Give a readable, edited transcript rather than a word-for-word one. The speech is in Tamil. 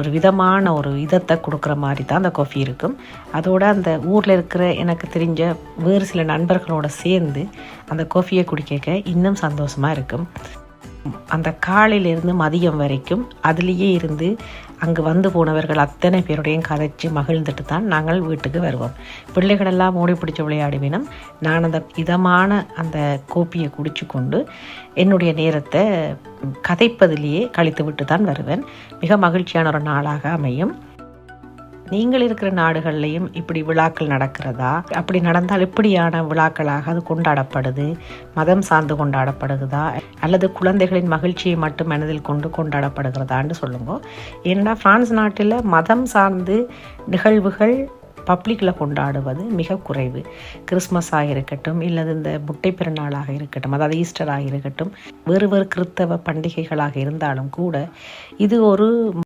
ஒரு விதமான ஒரு இதத்தை கொடுக்குற மாதிரி தான் அந்த காஃபி இருக்கும். அதோட அந்த ஊரில் இருக்கிற எனக்கு தெரிஞ்ச வேறு சில நண்பர்களோடு சேர்ந்து அந்த காஃபியை குடிக்க இன்னும் சந்தோஷமாக இருக்கும். அந்த காலையிலிருந்து மதியம் வரைக்கும் அதுலேயே இருந்து அங்கே வந்து போனவர்கள் அத்தனை பேருடையும் கதைச்சி மகிழ்ந்துட்டு தான் நாங்கள் வீட்டுக்கு வருவோம். பிள்ளைகளெல்லாம் ஓடி பிடிச்சி விளையாடுவினும் நான் அந்த இதமான அந்த கோப்பியை குடிச்சு கொண்டு என்னுடைய நேரத்தை கதைப்பதிலேயே கழித்து விட்டு தான் வருவேன். மிக மகிழ்ச்சியான ஒரு நாளாக அமையும். நீங்கள் இருக்கிற நாடுகள்லையும் இப்படி விழாக்கள் நடக்கிறதா? அப்படி நடந்தால் எப்படியான விழாக்களாக அது கொண்டாடப்படுது? மதம் சார்ந்து கொண்டாடப்படுகிறதா அல்லது குழந்தைகளின் மகிழ்ச்சியை மட்டும் மனதில் கொண்டு கொண்டாடப்படுகிறதான்னு சொல்லுங்க. ஏன்னா பிரான்ஸ் நாட்டில் மதம் சார்ந்து நிகழ்வுகள் பப்ளிக்கில் கொண்டாடுவது மிக குறைவு. கிறிஸ்மஸாக இருக்கட்டும், இல்லது இந்த முட்டை பிறநாளாக இருக்கட்டும், அதாவது ஈஸ்டராக இருக்கட்டும், வேறு வேறு கிறிஸ்தவ பண்டிகைகளாக இருந்தாலும் கூட இது ஒரு